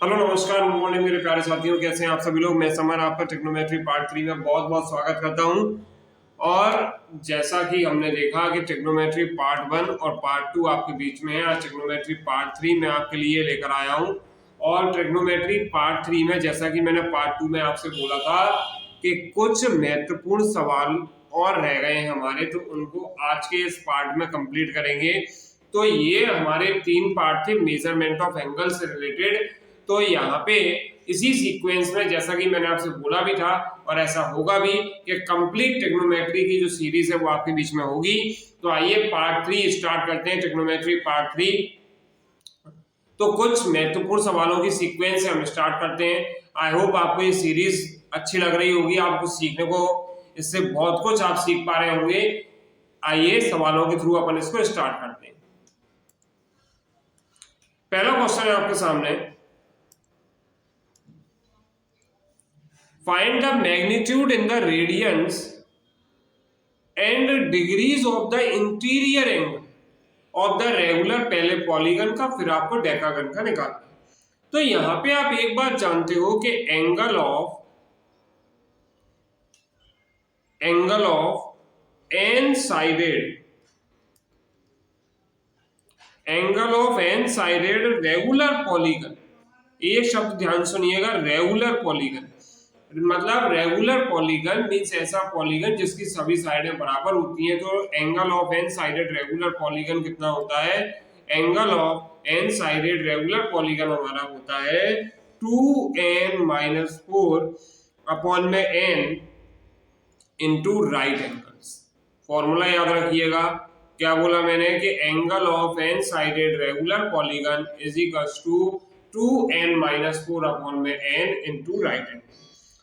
Hello नमस्कार good morning मेरे प्यारे साथियों, कैसे हैं आप सभी लोग। मैं समर आपका ट्रिग्नोमेट्री पार्ट 3 में बहुत बहुत स्वागत करता हूं। और जैसा कि हमने देखा कि ट्रिग्नोमेट्री पार्ट 1 और पार्ट 2 आपके बीच में है, आज ट्रिग्नोमेट्री पार्ट 3 मैं आपके लिए लेकर आया हूं। और ट्रिग्नोमेट्री पार्ट 3 में जैसा कि मैंने पार्ट 2 में आपसे बोला था कि कुछ महत्वपूर्ण सवाल और रह गए हैं हमारे, तो उनको आज के इस पार्ट में कंप्लीट करेंगे। तो ये हमारे 3 पार्ट थे मेजरमेंट ऑफ एंगल से रिलेटेड। तो यहाँ पे इसी सीक्वेंस में जैसा कि मैंने आपसे बोला भी था और ऐसा होगा भी कि कंप्लीट ट्रिग्नोमेट्री की जो सीरीज है वो आपके बीच में होगी। तो आइए पार्ट 3 स्टार्ट करते हैं, ट्रिग्नोमेट्री पार्ट 3। तो कुछ महत्वपूर्ण सवालों की सीक्वेंस से हम स्टार्ट करते हैं। आई होप आपको ये सीरीज अच्छी लग रही होगी, आपको सीखने को इससे बहुत कुछ आप सीख पा रहे होंगे। आइए सवालों के थ्रू अपन इसको स्टार्ट करते हैं। पहला क्वेश्चन है आपके सामने, find the magnitude in the radians and degrees of the interior angle of the regular पहले पॉलीगन का, फिर आपको डेकागन का निकालना है। तो यहां पे आप एक बात जानते हो कि angle of n sided regular polygon, एक शब्द ध्यान सुनिएगा, रेगुलर पॉलीगन। मतलब रेगुलर पॉलीगन मींस ऐसा पॉलीगन जिसकी सभी साइडें बराबर होती हैं। तो angle of n sided regular polygon कितना होता है? Angle of n sided regular polygon हमारा होता है 2n-4 अपॉन में n into right angles. Formula याद रखिएगा, क्या बोला मैंने कि angle of n sided regular polygon is equals to 2n-4 upon में n इंटू राइट एंगल।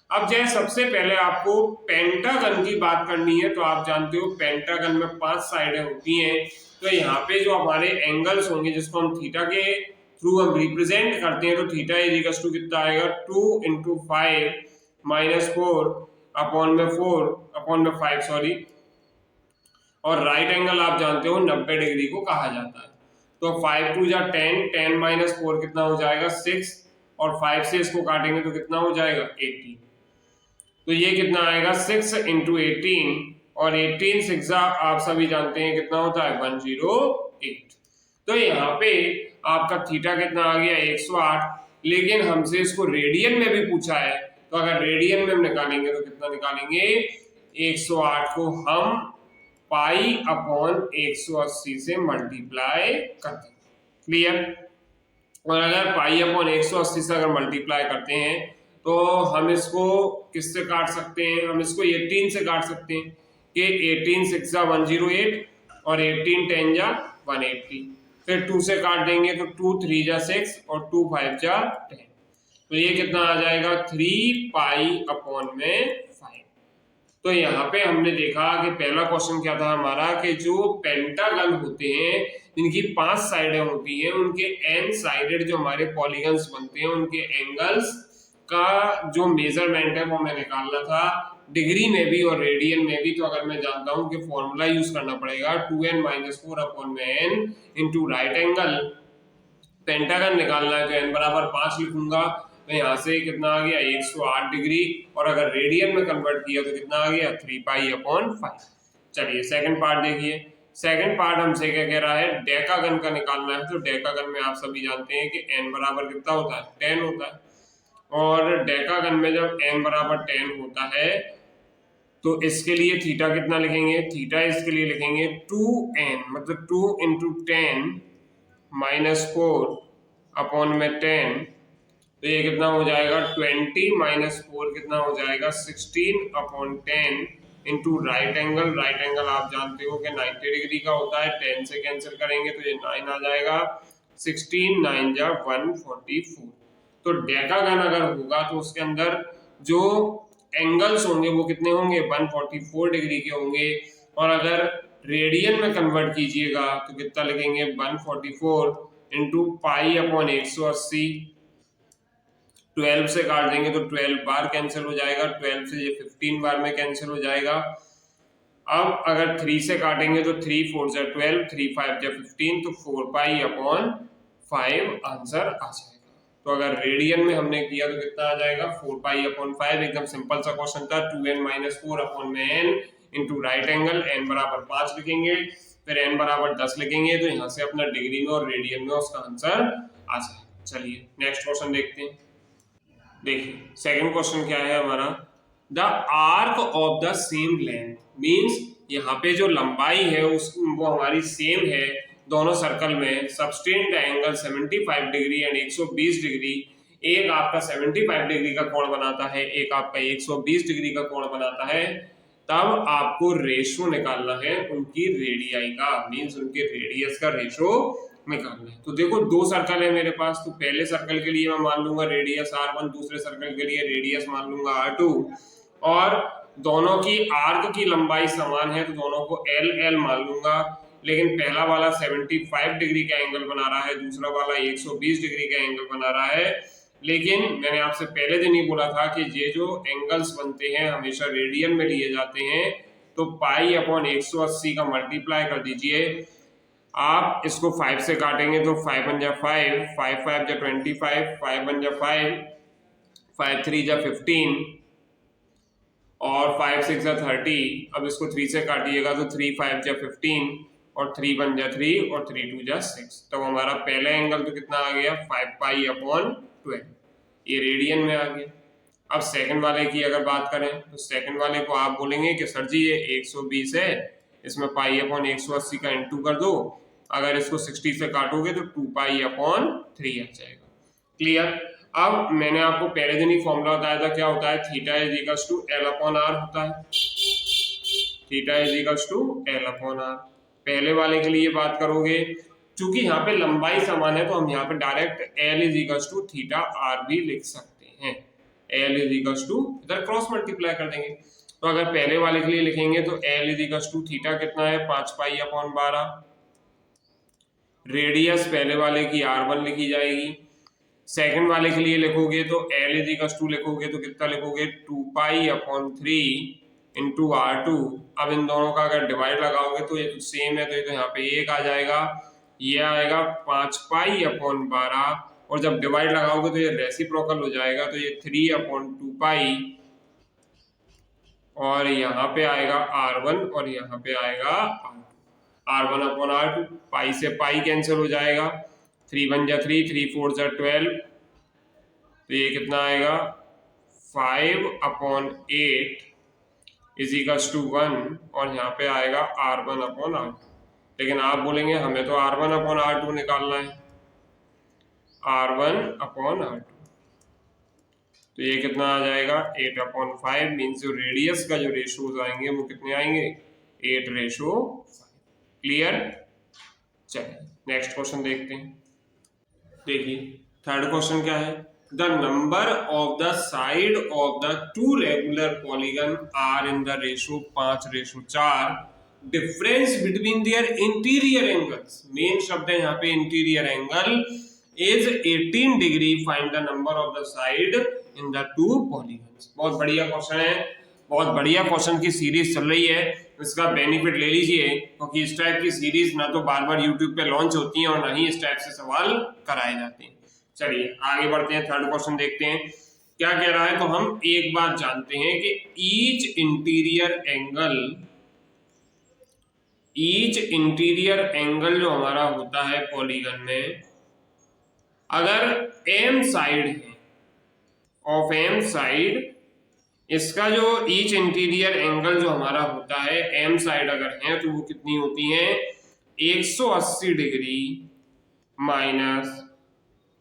अब जैसे सबसे पहले आपको पेंटागन की बात करनी है, तो आप जानते हो पेंटागन में 5 साइडें होती हैं। तो यहाँ पे जो हमारे एंगल्स होंगे जिसको हम थीटा के थ्रू हम रिप्रेजेंट करते हैं, तो थीटा इज इक्वल टू कितना आएगा 2 × 5 - 4 अपॉन में 4 अपॉन में 5 सॉरी। और राइट एंगल आप जानते हो 90 डिग्री को कहा जाता है। तो 5 × 2 = 10, 10 - 4 कितना हो जाएगा 6, और 5 से इसको काटेंगे तो कितना हो जाएगा 18। तो ये कितना आएगा 6 × 18, और 18 6 आप सभी जानते हैं कितना होता है 108। तो यहाँ पे आपका थीटा कितना आ गया 108। लेकिन हमसे इसको रेडियन में भी पूछा है, तो अगर रेडियन में हम निकालेंगे तो कितना निकालेंगे 108 को हम पाई अपॉन 180 से मल्टीप्लाई कर देंगे। क्लियर? और अगर पाई अपॉन 180 से अगर मल्टीप्लाई करते हैं तो हम इसको किससे काट सकते हैं? हम इसको 18 से काट सकते हैं कि 18 6 = 108 और 18 10 = 180। फिर 2 से काट देंगे तो 2 3 = 6 और 2 5 = 10। तो ये कितना आ जाएगा 3 पाई अपॉन में 5। तो यहाँ पे हमने देखा कि पहला क्वेश्चन क्या था हमारा कि जो पेंटागन होते हैं जिनकी 5 साइडें होती हैं, उनके एन साइडेड जो हमारे पॉलीगन्स बनते हैं उनके एंगल्स का जो मेजरमेंट है वो हमें निकालना था डिग्री में भी और रेडियन में भी। तो अगर मैं जानता हूं कि फॉर्मूला यूज करना पड़ेगा 2n - 4 अपॉन में n into right angle. Pentagon निकालना है तो n बराबर 5 लिखूंगा, तो यहाँ से कितना आ गया 108 डिग्री, और अगर रेडियन में कन्वर्ट किया तो कितना आ गया 3 पाई अपॉन 5। चलिए सेकंड पार्ट देखिए। सेकंड पार्ट हमसे क्या कह रहा है, डेकागन का निकालना है। तो डेकागन में आप सभी जानते हैं कि n बराबर कितना होता है 10 होता है, और डेकागन में जब n बराबर 10 होता है तो इसके लिए थीटा कितना लिखेंगे? थीटा इसके लिए लिखेंगे 2n, मतलब 2 × 10 - 4 अपॉन में 10। तो ये कितना हो जाएगा 20 - 4 कितना हो जाएगा 16 upon 10 into right angle. Right angle आप जानते हो कि 90 डिग्री का होता है, 10 से कैंसिल करेंगे तो ये 9 आ जाएगा, 16 9 = 144। तो डेकागन अगर होगा तो उसके अंदर जो एंगल्स होंगे वो कितने होंगे 144 डिग्री के होंगे। और अगर रेडियन में कन्वर्ट कीजिएगा तो कितना लिखेंगे 144 इंटू पाई अपॉन 180। 12 से काट देंगे तो 12 बार कैंसिल हो जाएगा, 12 से ये 15 बार में कैंसिल हो जाएगा। अब अगर 3 से काटेंगे तो 3 4 = 12, 3 5 = 15, तो 4 पाई अपॉन 5 आंसर आ जाएगा। तो अगर रेडियन में हमने किया तो कितना आ जाएगा 4π/5। एकदम सिंपल सा क्वेश्चन था। 2n-4/n into right angle, n बराबर 5 लिखेंगे, फिर n बराबर 10 लिखेंगे, तो यहाँ से अपना डिग्री में और रेडियन में उसका आंसर आ जाएगा। चलिए नेक्स्ट क्वेश्चन देखते हैं। देखिए सेकंड क्वेश्चन क्या है हमारा, the arc of the same length, means यहाँ पे जो लंबाई है वो हमारी सेम है दोनों सर्कल में, subtend angle 75 degree and 120 degree. एक आपका 75 डिग्री का कोण बनाता है, एक आपका 120 डिग्री का कोण बनाता है। तब आपको रेशो निकालना है उनकी रेडियाई का, मीन्स उनके रेडियस का रेशो निकालना है। तो देखो दो सर्कल है मेरे पास, तो पहले सर्कल के लिए मैं मान लूंगा रेडियस r1, दूसरे सर्कल के लिए रेडियस मान लूंगा r2, और दोनों की आर्क की लंबाई समान है तो दोनों को LL मान लूंगा। लेकिन पहला वाला 75 डिग्री का एंगल बना रहा है, दूसरा वाला 120 डिग्री का एंगल बना रहा है। लेकिन मैंने आपसे पहले दिन ही बोला था कि ये जो एंगल्स बनते हैं हमेशा रेडियन में लिए जाते हैं, तो π/180 का मल्टीप्लाई कर दीजिए। आप इसको 5 से काटेंगे तो 5 बन जा 5, 5 5 जा 25, 5 बन जा 5, 5 3 जा 15 और 5 6 जा 30। अब इसको 3 से काटिएगा तो 3 5 जा 15 और 3 बन जा 3 और 3 2 जा 6। तो हमारा पहला एंगल तो कितना आ गया 5π/12, ये रेडियन में आ गया। अब सेकंड वाले की अगर बात करें तो सेकंड वाले को आप बोलेंगे कि सर जी ये 120 है, इसमें π/180 का इंटू कर दो, अगर इसको 60 से काटोगे तो 2π/3 आ जाएगा। क्लियर। अब मैंने आपको पहले दिन ही फॉर्मूला बताया था, क्या होता है, theta is equals to L/R होता है, theta is equals to L/R। पहले वाले के लिए बात करोगे, चूंकि यहाँ पे लंबाई समान है तो हम यहाँ पे direct L is equals to theta R भी लिख सकते हैं। L इज इक्वल्स टू, इधर क्रॉस मल्टीप्लाई कर देंगे, तो अगर पहले वाले के लिए लिखेंगे तो L is equals to theta कितना है 5π/12। रेडियस पहले वाले की R1 लिखी जाएगी। सेकंड वाले के लिए लिखोगे तो L इज इक्वल्स टू लिखोगे तो कितना लिखोगे 2π/3 इंटू R2। अब इन दोनों का अगर डिवाइड लगाओगे तो ये तो सेम है, तो ये तो यहाँ पे 1 आ जाएगा, ये आएगा 5π/12, और जब डिवाइड लगाओगे तो ये रेसिप्रोकल हो जाएगा, तो ये 3/2π, और यहाँ पे आएगा R1 और यहाँ पे आएगा R1/R2। पाई से पाई कैंसिल हो जाएगा, 3 1 जा 3, 3 4 जा 12, तो ये कितना आएगा 5/8 इज इक्वल्स टू 1, और यहाँ पे आएगा R1/R2। लेकिन आप बोलेंगे हमें तो R1/R2 निकालना है, R1/R2, तो ये कितना आ जाएगा 8/5, मीन्स जो रेडियस का जो रेशोज आएंगे वो कितने आएंगे 8/5। क्लियर। चलिए नेक्स्ट क्वेश्चन देखते हैं। देखिए थर्ड क्वेश्चन क्या है, the number of the side of the two regular polygon are in the ratio 5/4, difference between their interior angles, main शब्द है यहाँ पे interior angle, is 18 degree, find the number of the side in the two polygons. बहुत बढ़िया question है, बहुत बढ़िया question की सीरीज चल रही है, इसका बेनिफिट ले लीजिए, क्योंकि इस टाइप की सीरीज ना तो बार बार यूट्यूब पे लॉन्च होती है और ना ही इस टाइप से सवाल कराए जाते हैं। चलिए आगे बढ़ते हैं, थर्ड क्वेश्चन देखते हैं क्या कह रहा है। तो हम एक बात जानते हैं कि ईच इंटीरियर एंगल जो हमारा होता है पॉलीगन में, अगर एम साइड है ऑफ एम साइड, इसका जो ईच इंटीरियर एंगल जो हमारा होता है एम साइड अगर है तो वो कितनी होती है 180 degree minus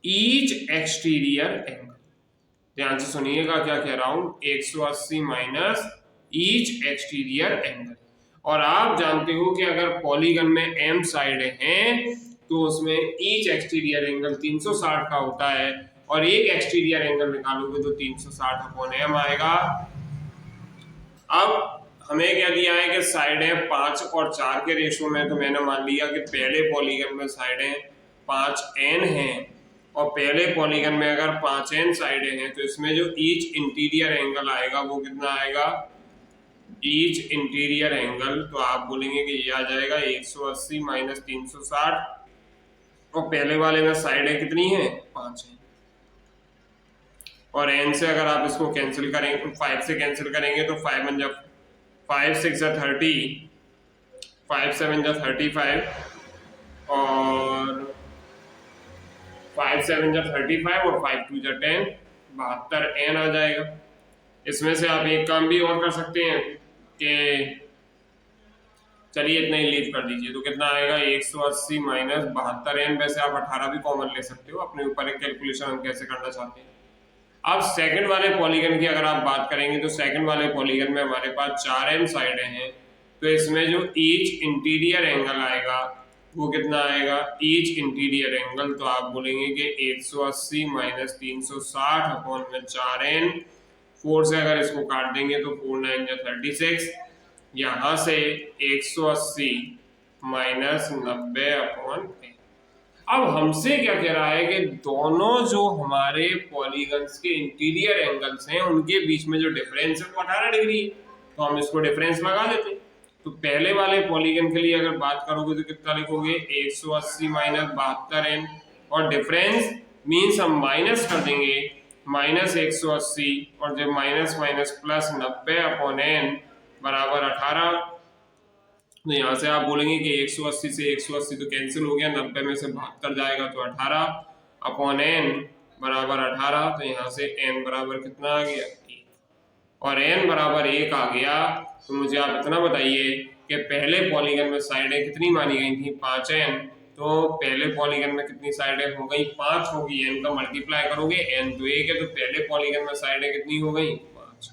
each exterior angle. ध्यान से सुनिएगा क्या कह रहा हूं, 180 माइनस ईच एक्सटीरियर एंगल। और आप जानते हो कि अगर पॉलीगन में एम साइड है तो उसमें ईच एक्सटीरियर एंगल 360 का होता है, और एक एक्सटीरियर एंगल निकालोगे तो 360/m आएगा। अब हमें क्या दिया है कि साइड है 5 और 4 के रेशो में, तो मैंने मान लिया कि पहले पॉलीगन में साइडें 5n हैं, और पहले पॉलीगन में अगर 5n साइडें हैं तो इसमें जो ईच इंटीरियर एंगल आएगा वो कितना आएगा, ईच इंटीरियर एंगल, तो आप बोलेंगे कि ये आ जाएगा 180 माइनस 360, और पहले वाले में साइडें कितनी हैं 5 हैं, और n से अगर आप इसको कैंसिल करेंगे, 5 से कैंसिल करेंगे तो 5 बन जा 5 6 जा 30, 5 7 जा 35 और 5 7 जा 35 और 5 2 जा 10, 72 n आ जाएगा। इसमें से आप एक काम भी और कर सकते हैं कि चलिए इतना ही लीव कर दीजिए, तो कितना आएगा 180 माइनस 72 n। वैसे आप 18 भी कॉमन ले सकते हो, अपने ऊपर एक कैलकुलेशन हम कैसे करना चाहते हैं। अब सेकंड वाले पॉलीगन की अगर आप बात करेंगे तो सेकंड वाले पॉलीगन में हमारे पास 4n साइडें हैं, तो इसमें जो ईच इंटीरियर एंगल आएगा वो कितना आएगा, ईच इंटीरियर एंगल, तो आप बोलेंगे कि 180 माइनस 360 अपॉन में 4n, 4 से अगर इसको काट देंगे तो 4 9 जा 36, यहाँ से 180 माइनस 90 अपॉन। अब हमसे क्या कह रहा है कि दोनों जो हमारे पॉलीगन्स के इंटीरियर एंगल्स हैं उनके बीच में जो डिफरेंस है वो 18 डिग्री है, तो हम इसको डिफरेंस लगा देते हैं। तो पहले वाले पॉलीगन के लिए अगर बात करोगे तो कितना लिखोगे 180 माइनस 72 n, और डिफरेंस मीन्स हम माइनस कर देंगे, माइनस 180 और जब minus minus plus 90 upon n बराबर 18। तो यहाँ से आप बोलेंगे कि 180 से 180 तो कैंसिल हो गया, 90 में से 72 जाएगा तो 18 अपॉन n बराबर 18, तो यहाँ से n बराबर कितना आ गया 1, और n बराबर 1 आ गया। तो मुझे आप इतना बताइए कि पहले पॉलीगन में साइडें कितनी मानी गई थी 5n, तो पहले पॉलीगन में कितनी साइडें हो गई 5 होगी, n का मल्टीप्लाई करोगे n तो 1 है, तो पहले पॉलीगन में साइडें कितनी हो गई 5।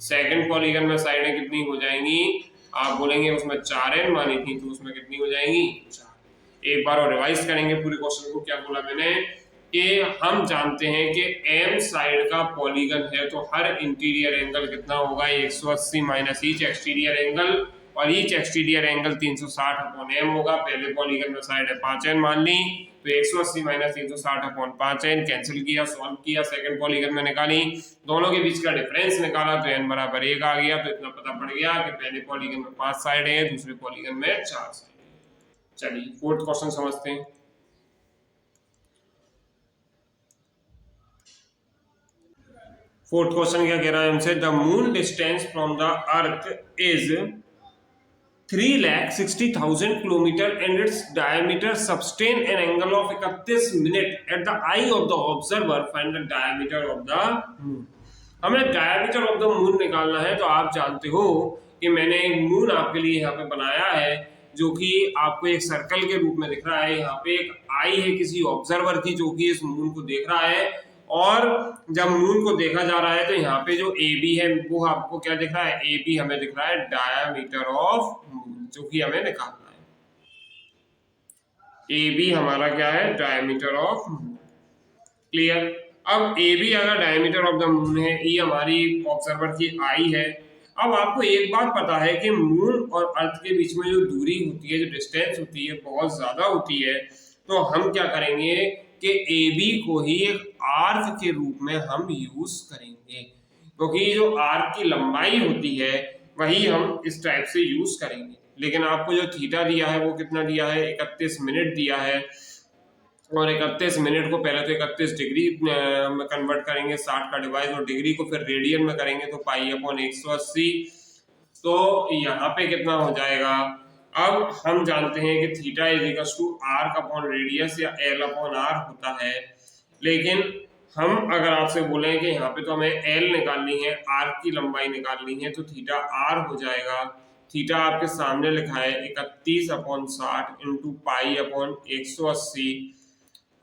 सेकंड पॉलीगन में साइडें कितनी हो जाएंगी, आप बोलेंगे उसमें 4n मानी थी तो उसमें कितनी हो जाएंगी 4। एक बार और रिवाइज करेंगे पूरे क्वेश्चन को। क्या बोला मैंने कि हम जानते हैं कि m साइड का पॉलीगन है तो हर इंटीरियर एंगल कितना होगा 180 माइनस ईच एक्सटीरियर एंगल, और each exterior angle 360 upon m होगा। पहले पॉलीगन में साइड है 5n मान ली, तो 180 माइनस 360 अपॉन 5n कैंसिल किया, सॉल्व किया, सेकंड पॉलीगन में निकाली, दोनों के बीच का डिफरेंस निकाला तो n बराबर 1 आ गया। तो इतना पता पड़ गया कि पहले पॉलीगन में 5 साइड है, दूसरे पॉलीगन में 4 साइड है। चलिए फोर्थ क्वेश्चन समझते हैं। फोर्थ क्वेश्चन क्या कह रहा है हमसे, the moon distance from the earth is 3,60,000 kilometre and its diameter sustain an angle of 31 minute at the I of the observer, find the diameter of the moon. हमें diameter of the moon निकालना है। तो आप जानते हो कि मैंने एक मून आपके लिए यहाँ पे बनाया है जो कि आपको एक सर्कल के रूप में दिख रहा है। यहाँ पे एक आई है किसी ऑब्जर्वर की जो कि इस मून को देख रहा है, और जब मून को देखा जा रहा है तो यहाँ पे जो ए बी है वो आपको क्या दिख रहा है, ए बी हमें दिख रहा है डायमीटर ऑफ मून, जो कि हमें निकालना है। ए बी हमारा क्या है, डायमीटर ऑफ मून। क्लियर। अब ए बी अगर डायमीटर ऑफ द मून है, ई हमारी ऑब्जर्वर की आई है। अब आपको एक बात पता है कि मून और अर्थ के बीच में जो दूरी होती है, जो डिस्टेंस होती है, बहुत ज्यादा होती है। तो हम क्या करेंगे कि ए बी को ही एक आर्क के रूप में हम यूज करेंगे, क्योंकि जो आर्क की लंबाई होती है वही हम इस टाइप से यूज करेंगे। लेकिन आपको जो थीटा दिया है वो कितना दिया है, 31 मिनट दिया है, और 31 मिनट को पहले तो 31 डिग्री में कन्वर्ट करेंगे, 60 का डिवाइड, और डिग्री को फिर रेडियन में करेंगे तो पाई अपॉन 180। तो यहाँ पे कितना हो जाएगा, अब हम जानते हैं कि theta is equal to arc upon radius या एल अपॉन आर होता है। लेकिन हम अगर आपसे बोले कि यहाँ पे तो हमें एल निकालनी है, आर्क की लंबाई निकालनी है, तो थीटा आर हो जाएगा। थीटा आपके सामने लिखा है 31 अपॉन 60 इंटू पाई अपॉन 180।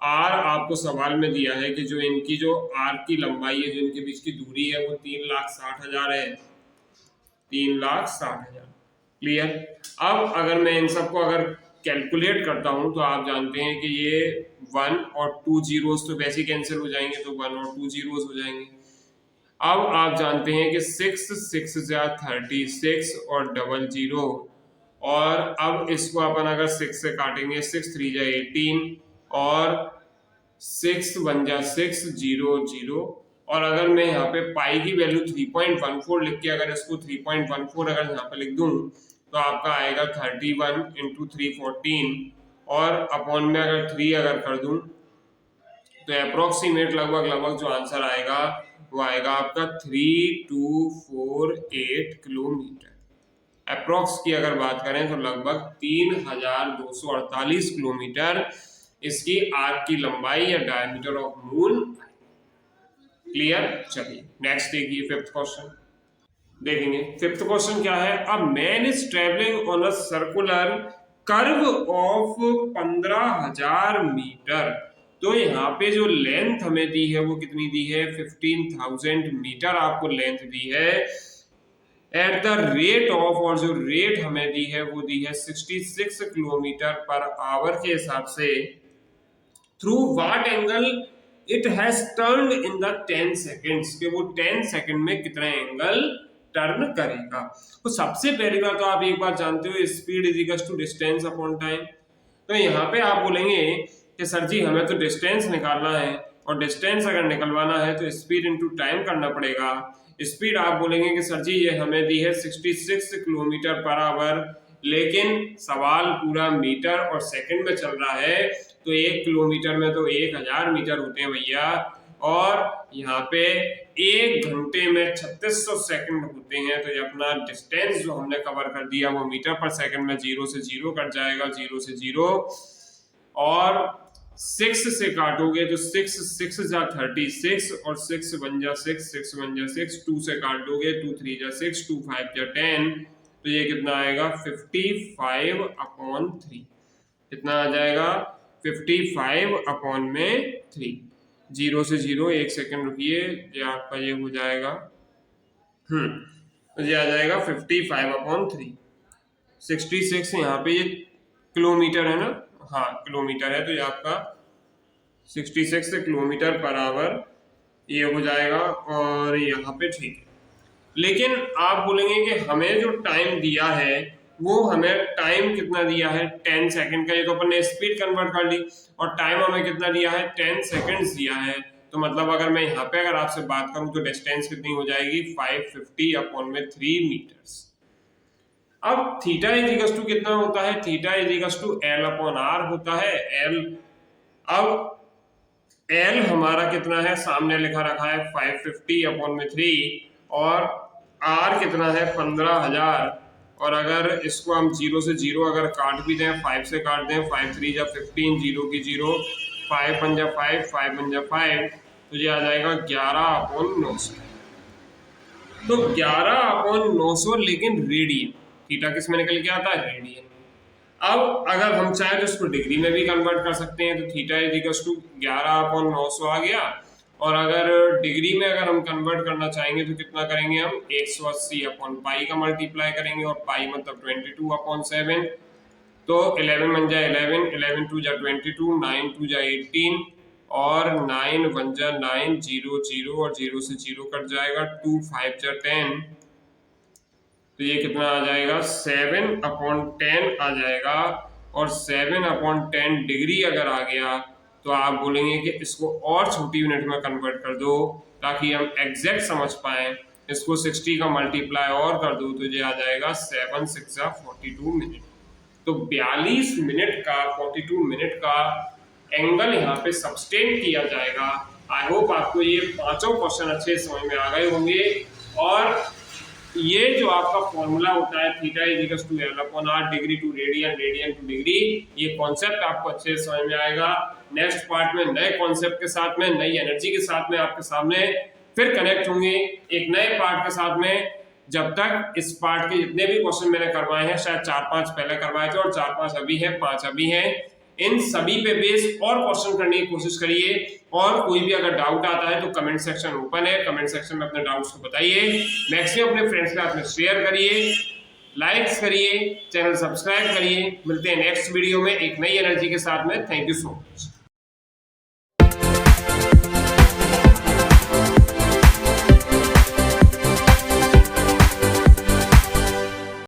आर आपको सवाल में दिया है कि जो इनकी जो आर्क की लंबाई है, जो इनके बीच की दूरी है वो 3,60,000 है, 3,60,000। क्लियर। अब अगर मैं इन सबको अगर कैलकुलेट करता हूं तो आप जानते हैं कि ये 1 और 2 जीरोस तो वैसे ही कैंसिल हो जाएंगे, तो 1 और 2 जीरोस हो जाएंगे। अब आप जानते हैं कि 6 6 या 36 और डबल जीरो, और अब इसको अपन अगर 6 से काटेंगे, 6 3 जा 18 और 6 1 जा 6 0 0, और अगर मैं यहाँ पे पाई की वैल्यू 3.14 लिख के अगर इसको 3.14 अगर यहाँ पे लिख दूं तो आपका आएगा 31 इंटू 314, और अपॉन में अगर 3 अगर कर दूं तो अप्रोक्सीमेट लगभग जो आंसर आएगा वो आएगा आपका 3248 किलोमीटर। अप्रोक्स की अगर बात करें तो लगभग 3248 किलोमीटर इसकी आर्क की लंबाई या डायमीटर ऑफ मून। क्लियर। चलिए नेक्स्ट देखिए फिफ्थ क्वेश्चन देखेंगे। फिफ्थ क्वेश्चन क्या है, a man is travelling on a circular curve of 15,000 metre. तो यहाँ पे जो लेंथ हमें दी है वो कितनी दी है, 15,000 मीटर आपको लेंथ दी है एट द रेट ऑफ, और जो रेट हमें दी है वो दी है 66 किलोमीटर पर आवर के हिसाब से। Through what angle it has turned in the 10 seconds, कि वो 10 सेकेंड में कितना एंगल टर्न करेगा। तो सबसे पहली बात तो आप एक बात जानते हो, speed is equal to distance upon time. तो यहाँ पे आप बोलेंगे कि सर जी हमें तो डिस्टेंस निकालना है, और डिस्टेंस अगर निकलवाना है तो स्पीड इनटू टाइम करना पड़ेगा। स्पीड आप बोलेंगे कि सर जी ये हमें दी है 66 किलोमीटर पर आवर, लेकिन सवाल पूरा मीटर और सेकंड में चल रहा है, तो 1 किलोमीटर में तो 1000 मीटर होते हैं भैया, और यहाँ पे 1 घंटे में 3600 सेकंड होते हैं। तो ये अपना डिस्टेंस जो हमने कवर कर दिया वो मीटर पर सेकंड में 0 से 0 कट जाएगा, 0 से 0, और 6 से काटोगे तो 6 जा 36, और 6 बन जा 6, 2 से काट दोगे 2 3 जा 6, 2 5 जा 10, तो ये कितना आएगा 55/3। कितना आ जाएगा 55/3। 0 से 0 1 सेकंड रुकिए, ये आपका ये हो जाएगा तो ये आ जाएगा 55/3। 66 यहाँ पे ये किलोमीटर है ना, हाँ किलोमीटर है, तो ये आपका 66 किलोमीटर पर आवर ये हो जाएगा, और यहाँ पे ठीक है। लेकिन आप बोलेंगे कि हमें जो टाइम दिया है वो हमें टाइम कितना दिया है 10 सेकंड का, ये तो अपन ने स्पीड कन्वर्ट कर ली, और टाइम हमें कितना दिया है 10 सेकंड्स दिया है। तो मतलब अगर मैं यहाँ पे अगर आपसे बात करूं तो डिस्टेंस कितनी हो जाएगी 550/3 मीटर्स। अब थीटा इज इक्वल टू कितना होता है, theta is equal to L/R होता है, L। अब L हमारा कितना है, सामने लिखा रखा है 550/3, और R कितना है 15,000, और अगर इसको हम 0 से 0 अगर काट भी दें, 5 से काट दें, 5 3 जा 15, 0 की 0, 5 बन जा 5, 5 बन जा 5, तो ये आ जाएगा 11/900। तो 11/900, लेकिन रेडियन, थीटा किस में निकल के आता है, रेडियन। अब अगर हम चाहें तो इसको डिग्री में भी कन्वर्ट कर सकते हैं, तो थीटा इज इक्वल टू 11/900 आ गया, और अगर डिग्री में अगर हम कन्वर्ट करना चाहेंगे तो कितना करेंगे हम 180/पाई का मल्टीप्लाई करेंगे, और पाई मतलब 22/7, तो 11 बन जाए 11, 11 2 जा 22, 9 2 जा 18, और 9 1 जा 9, 0 0, और 0 से 0 कट जाएगा, 2 5 जा 10, तो ये कितना आ जाएगा 7/10 आ जाएगा। और 7/10 डिग्री अगर आ गया तो आप बोलेंगे कि इसको और छोटी यूनिट में कन्वर्ट कर दो ताकि हम एग्जैक्ट समझ पाए। इसको 60 का मल्टीप्लाई और कर दो तो ये आ जाएगा 7 6 42 मिनट। तो 42 मिनट का 42 मिनट का एंगल यहाँ पे सब्सटेंड किया जाएगा। आई होप आपको ये पांचों क्वेश्चन अच्छे समझ में आ गए होंगे, और ये जो आपका फॉर्मूला होता है theta is equal to L/R, degree to radian, radian to degree, ये कॉन्सेप्ट आपको अच्छे से समझ में आएगा। नेक्स्ट पार्ट में नए कॉन्सेप्ट के साथ में, नई एनर्जी के साथ में आपके सामने फिर कनेक्ट होंगे एक नए पार्ट के साथ में। जब तक इस पार्ट के जितने भी क्वेश्चन मैंने करवाए हैं, शायद 4-5 पहले करवाए थे और 4-5 अभी है, 5 अभी हैं, इन सभी पे बेस और क्वेश्चन करने की कोशिश करिए। और कोई भी अगर डाउट आता है तो कमेंट सेक्शन ओपन है, कमेंट सेक्शन में अपने डाउट्स को बताइए, मैक्सिमम अपने फ्रेंड्स के साथ में शेयर करिए, लाइक्स करिए, चैनल सब्सक्राइब करिए। मिलते हैं नेक्स्ट वीडियो में एक नई एनर्जी के साथ में। Thank you so much.